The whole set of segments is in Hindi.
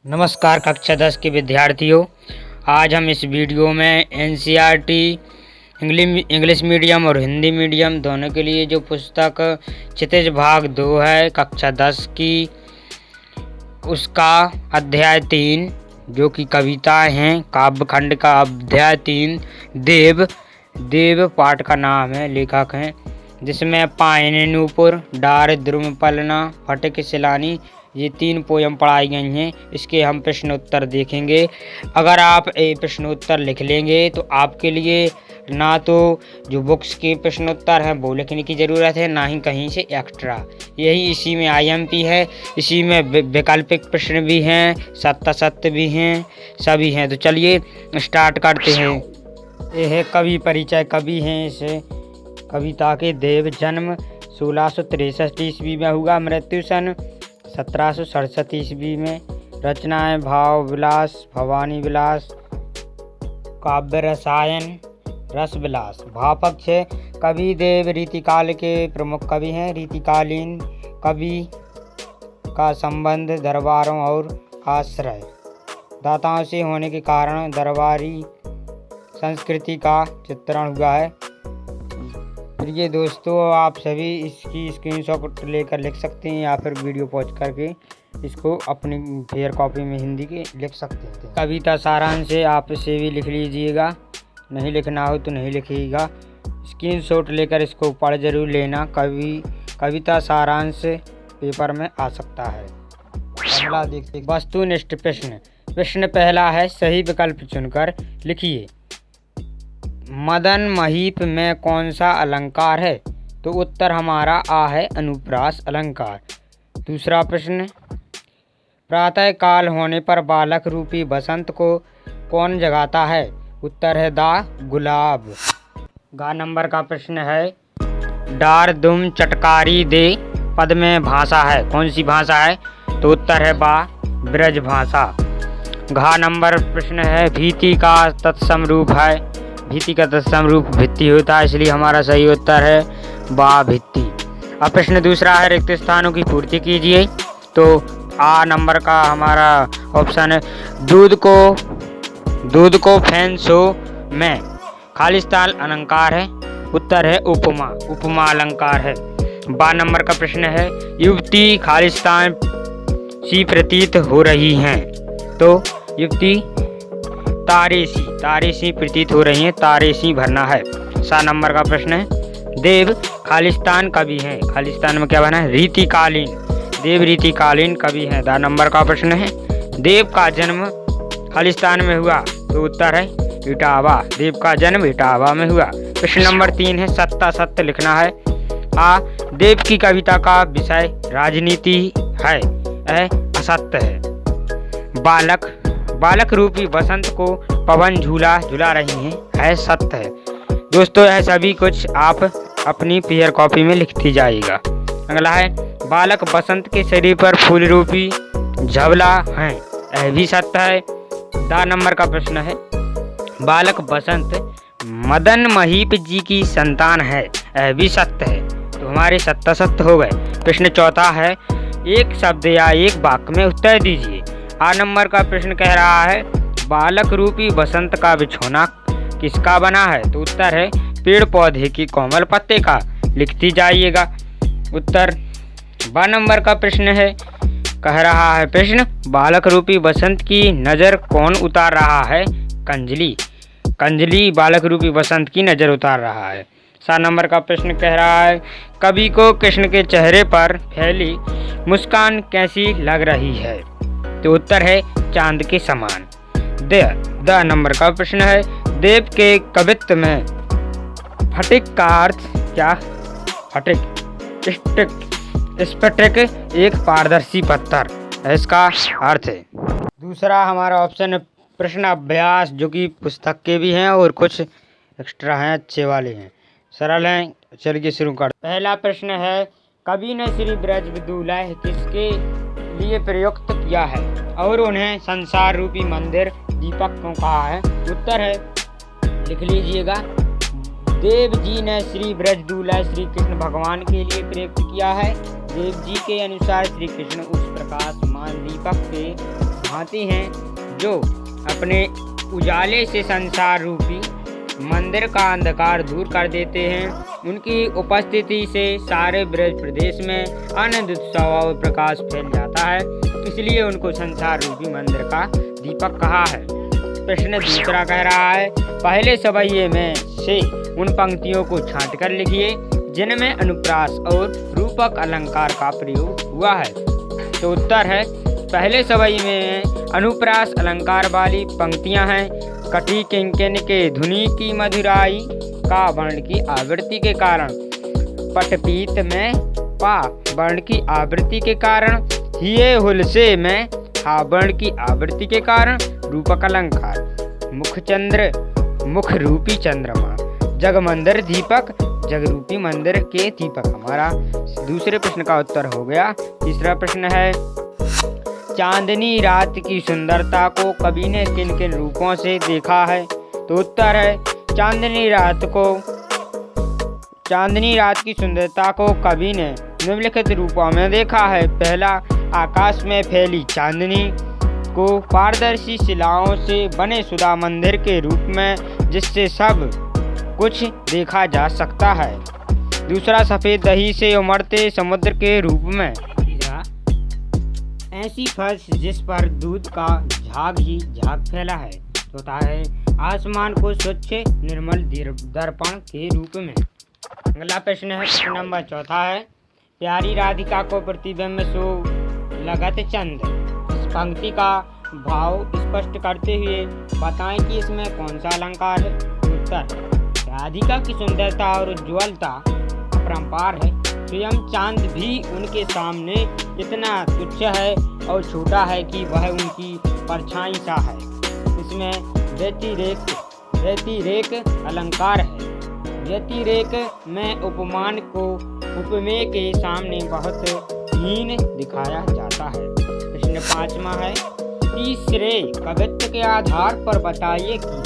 नमस्कार कक्षा 10 के विद्यार्थियों। आज हम इस वीडियो में एनसीईआरटी इंग्लिश मीडियम और हिंदी मीडियम दोनों के लिए जो पुस्तक क्षितिज भाग 2 है कक्षा 10 की, उसका अध्याय 3 जो कि कविताएं हैं, काव्यखंड का अध्याय 3 देव पाठ का नाम है, लेखक हैं जिसमें पायने नूपुर, डार द्रुम पलना, फटिक सिलानी, ये 3 पोयम पढ़ाई गई हैं। इसके हम प्रश्नोत्तर देखेंगे। अगर आप ये प्रश्नोत्तर लिख लेंगे तो आपके लिए ना तो जो बुक्स के प्रश्नोत्तर हैं वो लिखने की ज़रूरत है, ना ही कहीं से एक्स्ट्रा। यही इसी में आईएमपी है, इसी में वैकल्पिक प्रश्न भी हैं, सत्य भी हैं, सभी हैं। तो चलिए स्टार्ट करते हैं। ये है कवि परिचय। कवि हैं इस कविता के देव। जन्म 1663 ईस्वी में हुआ, मृत्यु सन 1767 ईस्वी में। रचनाएं भाव विलास, भवानी विलास, काव्य रसायन, रस विलास। भाव पक्ष है कवि देव रीतिकाल के प्रमुख कवि हैं। रीतिकालीन कवि का संबंध दरबारों और आश्रय दाताओं से होने के कारण दरबारी संस्कृति का चित्रण हुआ है। प्रिय दोस्तों, आप सभी इसकी स्क्रीनशॉट लेकर लिख सकते हैं या फिर वीडियो पॉज करके इसको अपनी फेयर कॉपी में हिंदी के लिख सकते हैं। कविता सारांश है, आप इसे भी लिख लीजिएगा, नहीं लिखना हो तो नहीं लिखिएगा। स्क्रीनशॉट लेकर इसको पढ़ जरूर लेना। कविता सारांश पेपर में आ सकता है। पहला देखते वस्तुनिष्ठ प्रश्न पहला है, सही विकल्प चुनकर लिखिए। मदन महीप में कौन सा अलंकार है? तो उत्तर हमारा आ है, अनुप्रास अलंकार। दूसरा प्रश्न, प्रातः काल होने पर बालक रूपी बसंत को कौन जगाता है? उत्तर है दा गुलाब। गा नंबर का प्रश्न है, डार दुम चटकारी दे पद में भाषा है, कौन सी भाषा है? तो उत्तर है बा ब्रज भाषा। घा नंबर प्रश्न है, भीति का तत्सम रूप है। भीति का तत्सम रूप भित्ति होता है, इसलिए हमारा सही उत्तर है बा भित्ति। अब प्रश्न दूसरा है, रिक्त स्थानों की पूर्ति कीजिए। तो आ नंबर का हमारा ऑप्शन है, दूध को फैंसो में। खालिस्तान अलंकार है, उत्तर है उपमा अलंकार है। बा नंबर का प्रश्न है, युवती खालिस्तान सी प्रतीत हो रही हैं। तो युवती तारे सी प्रतीत हो रही हैं, तारे सी भरना है। 7 नंबर का प्रश्न है, देव खालिस्तान कवि हैं। खालिस्तान में क्या बना है? रीतिकालीन। देव रीतिकालीन कवि हैं। 10 नंबर का प्रश्न है, देव का जन्म खालिस्तान में हुआ। तो उत्तर है इटावा। देव का जन्म इटावा में हुआ। प्रश्न नंबर 3 है, सत्य लिखना है। आ देव की कविता का विषय राजनीति है, असत्य है। बालक रूपी बसंत को पवन झूला झुला रही हैं, है सत्य है। दोस्तों, यह सभी कुछ आप अपनी पेयर कॉपी में लिखती जाइएगा। अगला है, बालक बसंत के शरीर पर फूल रूपी झबला है, यह भी सत्य है। 10 नंबर का प्रश्न है, बालक बसंत मदन महीप जी की संतान है, यह भी सत्य है। तो हमारे सत्य हो गए। प्रश्न चौथा है, एक शब्द या एक वाक्य में उत्तर दीजिए। 8 नंबर का प्रश्न कह रहा है, बालक रूपी बसंत का बिछौना किसका बना है? तो उत्तर है पेड़ पौधे की कोमल पत्ते का। लिखती जाइएगा उत्तर। 12 नंबर का प्रश्न है, कह रहा है प्रश्न, बालक रूपी बसंत की नज़र कौन उतार रहा है? कंजली बालक रूपी बसंत की नज़र उतार रहा है। 7 नंबर का प्रश्न कह रहा है, कवि को कृष्ण के चेहरे पर फैली मुस्कान कैसी लग रही है? तो उत्तर है चांद के समान। 10 नंबर का प्रश्न है, देव के कवित्व में फटिक का अर्थ क्या? स्फटिक एक पारदर्शी पत्थर, इसका अर्थ है। दूसरा हमारा ऑप्शन है प्रश्न अभ्यास, जो कि पुस्तक के भी हैं और कुछ एक्स्ट्रा हैं, अच्छे वाले हैं, सरल हैं। चलिए शुरू कर। पहला प्रश्न है, कवि ने श्री ब्रज विदुलय किसके लिए प्रयुक्त किया है और उन्हें संसार रूपी मंदिर दीपक क्यों कहा है? उत्तर है, लिख लीजिएगा, देव जी ने श्री ब्रजदूल्हा श्री कृष्ण भगवान के लिए प्रयुक्त किया है। देव जी के अनुसार श्री कृष्ण उस प्रकाशमान दीपक के भांति हैं जो अपने उजाले से संसार रूपी मंदिर का अंधकार दूर कर देते हैं। उनकी उपस्थिति से सारे ब्रज प्रदेश में आनंद उत्सव और प्रकाश फैल जाता है, इसलिए उनको संसार रूपी मंदिर का दीपक कहा है। प्रश्न दूसरा कह रहा है, पहले सवैये में से उन पंक्तियों को छांटकर लिखिए जिनमें अनुप्रास और रूपक अलंकार का प्रयोग हुआ है। तो उत्तर है, पहले सवैये में अनुप्रास अलंकार वाली पंक्तियां हैं। कटी किंकिन के धुनी की मधुराई का वर्ण की आवृत्ति के कारण, पटपीत में पा वर्ण की आवृत्ति के कारण, हिये हुलसे में हा वर्ण की आवृत्ति के कारण रूपक अलंकार। मुखचंद्र मुख रूपी चंद्रमा, जगमंदिर दीपक जग रूपी मंदिर के दीपक। हमारा दूसरे प्रश्न का उत्तर हो गया। तीसरा प्रश्न है, चांदनी रात की सुंदरता को कवि ने किन किन रूपों से देखा है? तो उत्तर है, चांदनी रात की सुंदरता को कवि ने निम्नलिखित रूपों में देखा है। पहला, आकाश में फैली चांदनी को पारदर्शी शिलाओं से बने सुधा मंदिर के रूप में, जिससे सब कुछ देखा जा सकता है। दूसरा, सफेद दही से उमड़ते समुद्र के रूप में। ऐसी फर्श जिस पर दूध का झाग ही झाग फैला है। चौथा है, आसमान को स्वच्छ निर्मल दर्पण के रूप में। अगला प्रश्न है, प्रश्न नंबर चौथा है, प्यारी राधिका को प्रतिबिंब सो लगत चंद। इस पंक्ति का भाव स्पष्ट करते हुए बताएं कि इसमें कौन सा अलंकार है। उत्तर, राधिका की सुंदरता और उज्ज्वलता अपरंपार है। स्वयं चांद भी उनके सामने इतना तुच्छ है और छोटा है कि वह उनकी परछाई सा है। इसमें व्यतिरेक अलंकार है। व्यतिरेक में उपमान को उपमेय के सामने बहुत हीन दिखाया जाता है। प्रश्न पांचवा है, तीसरे कवित्व के आधार पर बताइए कि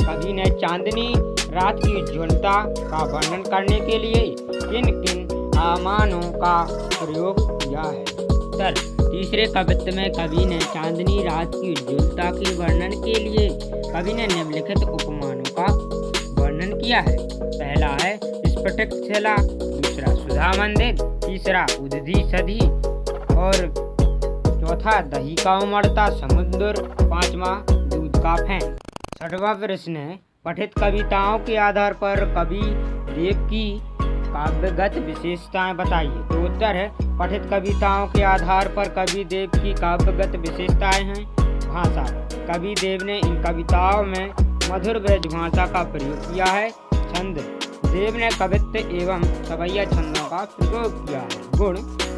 कवि ने चांदनी रात की उज्ज्वलता का वर्णन करने के लिए किन किन आमानों का प्रयोग किया है। उत्तर, तीसरे कवित्व में कवि ने चांदनी रात की उज्ज्वलता के वर्णन के लिए कवि ने निम्नलिखित उपमानों का वर्णन किया है। पहला है स्फटिक शिला, दूसरा सुधा मंदिर, तीसरा उदधी सधी और चौथा दही का उमड़ता समुद्र, पांचवा दूध का फैन। छठवां प्रश्न है, पठित कविताओं के आधार पर कवि देव की काव्यगत विशेषताएं बताइए। तो उत्तर है, पठित कविताओं के आधार पर कवि देव की काव्यगत विशेषताएं हैं। भाषा, कवि देव ने इन कविताओं में मधुर ब्रज भाषा का प्रयोग किया है। छंद, देव ने कवित्व एवं सवैया छंदों का प्रयोग किया है। गुण,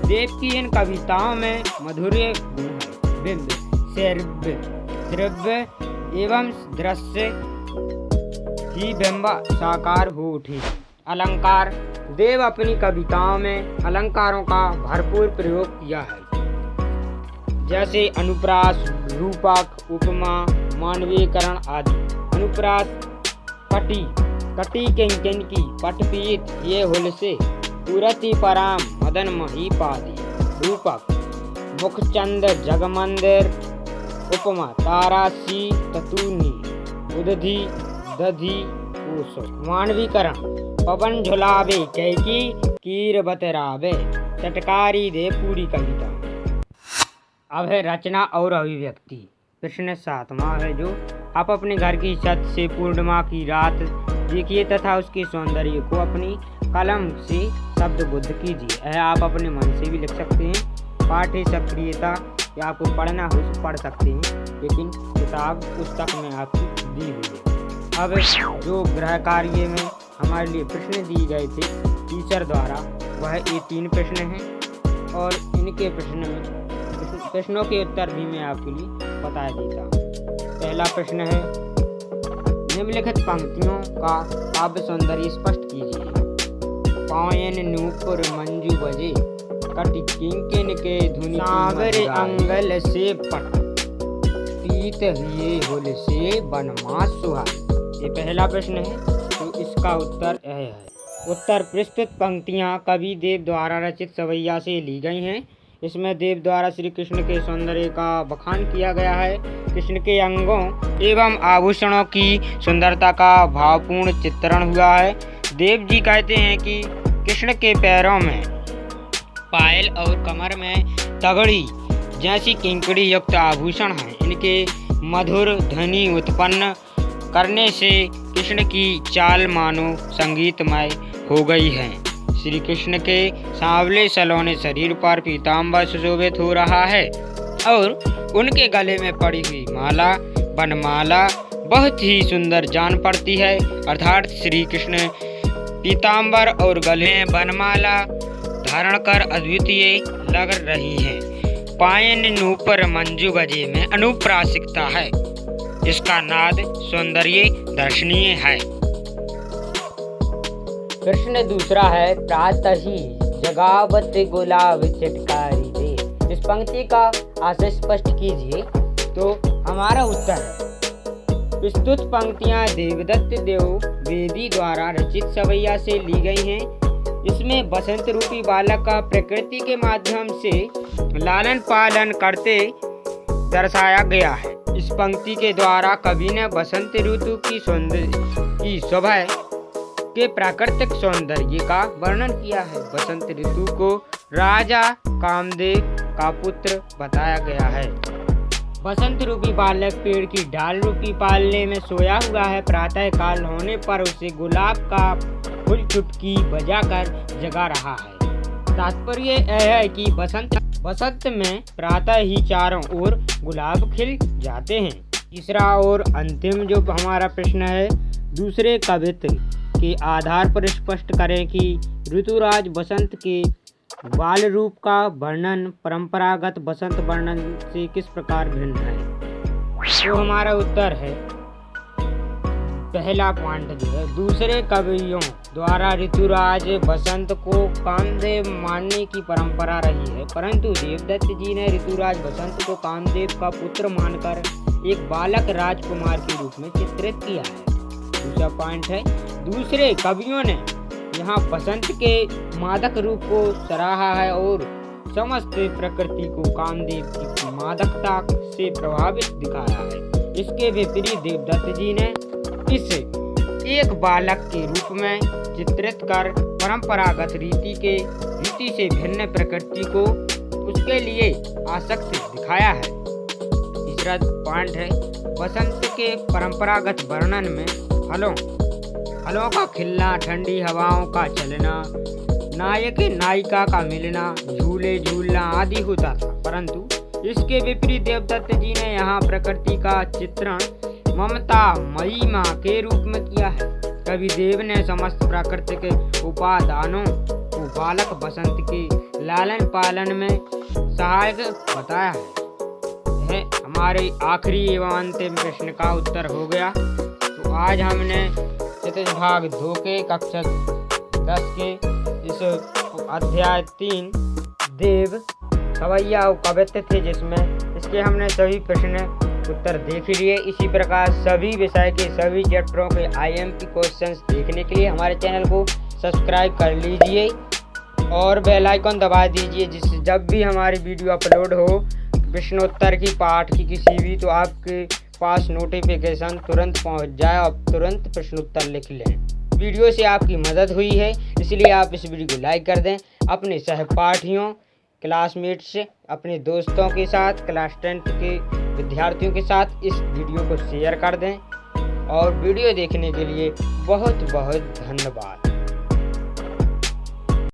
देव की इन कविताओं में मधुर्य गुण है। बिंब, द्रव्य एवं दृश्य ही बिंब साकार हो उठे। अलंकार, देव अपनी कविताओं में अलंकारों का भरपूर प्रयोग किया है, जैसे अनुप्रास, रूपक, उपमा, मानवीकरण आदि। अनुप्रास, कटी किंकिन की, पटपीत, ये हुलसे, पूरति पराम, मदन महीपादि। रूपक, मुखचंद्र, जगमंदिर, उपमा, तारासी ततूनी, उदधी दधी ओसो। मानवीकरण, पवन झुलावे कैकी, कीर बतरावे, चटकारी दे पूरी कविता। अब है रचना और अभिव्यक्ति। प्रश्न सातवां है, जो आप अपने घर की छत से पूर्णिमा की रात देखिए तथा उसके सौंदर्य को अपनी कलम से शब्दबुद्ध कीजिए। यह आप अपने मन से भी लिख सकते हैं। पाठ्य सक्रियता या आपको पढ़ना हो तो पढ़ सकते हैं, लेकिन किताब पुस्तक में आपकी दी हुई है। अब जो गृह कार्य में हमारे लिए प्रश्न दिए गए थे टीचर द्वारा, वह ये 3 प्रश्न हैं और इनके प्रश्नों के उत्तर भी मैं आपके लिए बता देता हूँ। पहला प्रश्न है, निम्नलिखित पंक्तियों का काव्य सौंदर्य स्पष्ट कीजिए। पायन नूपुर मंजू बजे, कटि किंकिन के धुनी, सांवरे अंगल से पट, पीत हुए हुल से बनमास सुहा। ये पहला प्रश्न है, तो इसका उत्तर है। उत्तर, प्रस्तुत पंक्तियाँ कवि देव द्वारा रचित सवैया से ली गई हैं। इसमें देव द्वारा श्री कृष्ण के सौंदर्य का बखान किया गया है। कृष्ण के अंगों एवं आभूषणों की सुंदरता का भावपूर्ण चित्रण हुआ है। देव जी कहते हैं कि कृष्ण के पैरों में पायल और कमर में तगड़ी जैसी किंकड़ी युक्त आभूषण हैं। इनके मधुर ध्वनि उत्पन्न करने से कृष्ण की चाल मानो संगीतमय हो गई है। श्री कृष्ण के सांवले सलोने शरीर पर पीताम्बर सुशोभित हो रहा है और उनके गले में पड़ी हुई माला वनमाला बहुत ही सुंदर जान पड़ती है। अर्थात श्री कृष्ण पीताम्बर और गले में वनमाला धारण कर अद्वितीय लग रही है। पायन नूपुर मंजू गजे में अनुप्रासिकता है। इसका नाद सौंदर्य दर्शनीय है। कृष्ण दूसरा है प्रातः ही जगावत गुलाब चटकारी दे। इस पंक्ति का आशय स्पष्ट कीजिए। तो हमारा उत्तर है प्रस्तुत पंक्तियां देवदत्त द्विवेदी द्वारा रचित सवैया से ली गई हैं। इसमें बसंत रूपी बालक का प्रकृति के माध्यम से लालन पालन करते दर्शाया गया है। इस पंक्ति के द्वारा कवि ने बसंत ऋतु की शोभा के प्राकृतिक सौंदर्य का वर्णन किया है। बसंत ऋतु को राजा कामदेव का पुत्र बताया गया है। बसंत रूपी बालक पेड़ की डाल रूपी पालने में सोया हुआ है। प्रातः काल होने पर उसे गुलाब का फूल चुटकी बजाकर जगा रहा है। तात्पर्य यह है कि बसंत में प्रातः ही चारों ओर गुलाब खिल जाते हैं। तीसरा और अंतिम जो हमारा प्रश्न है, दूसरे कवित्व के आधार पर स्पष्ट करें कि ऋतुराज बसंत के बाल रूप का वर्णन परंपरागत बसंत वर्णन से किस प्रकार भिन्न है। तो हमारा उत्तर है पहला पॉइंट जो है, दूसरे कवियों द्वारा ऋतुराज बसंत को कामदेव मानने की परंपरा रही है, परंतु देवदत्त जी ने ऋतुराज बसंत को कामदेव का पुत्र मानकर एक बालक राजकुमार के रूप में चित्रित किया है। दूसरा पॉइंट है, दूसरे कवियों ने यहाँ बसंत के मादक रूप को सराहा है और समस्त प्रकृति को कामदेव की मादकता से प्रभावित दिखाया है। इसके विपरीत देवदत्त जी ने इस एक बालक के रूप में चित्रित कर परंपरागत रीति से भिन्न प्रकृति को उसके लिए आसक्त दिखाया है। तीसरा पॉइंट है, बसंत के परंपरागत वर्णन में फलों का खिलना, ठंडी हवाओं का चलना, नायक नायिका का मिलना, झूले झूलना आदि होता था, परंतु इसके विपरीत देवदत्त जी ने यहाँ प्रकृति का चित्रण ममता महिमा के रूप में किया है। कवि देव ने समस्त प्राकृतिक उपादानों को बालक बसंत के लालन पालन में सहायक बताया है। यह हमारे आखिरी एवं अंतिम प्रश्न का उत्तर हो गया। तो आज हमने क्षितिज भाग 2 के कक्षा 10 के इस अध्याय 3 देव सवैया और कवित्व थे, जिसमें इसके हमने सभी प्रश्न उत्तर देख लिए। इसी प्रकार सभी विषय के सभी चैप्टरों के IMP क्वेश्चंस देखने के लिए हमारे चैनल को सब्सक्राइब कर लीजिए और बेल आइकन दबा दीजिए, जिससे जब भी हमारी वीडियो अपलोड हो प्रश्नोत्तर की पाठ की किसी भी, तो आपके पास नोटिफिकेशन तुरंत पहुंच जाए और तुरंत प्रश्नोत्तर लिख लें। वीडियो से आपकी मदद हुई है, इसलिए आप इस वीडियो को लाइक कर दें। अपने सहपाठियों, क्लासमेट्स, अपने दोस्तों के साथ, क्लास 10 के विद्यार्थियों के साथ इस वीडियो को शेयर कर दें। और वीडियो देखने के लिए बहुत बहुत धन्यवाद।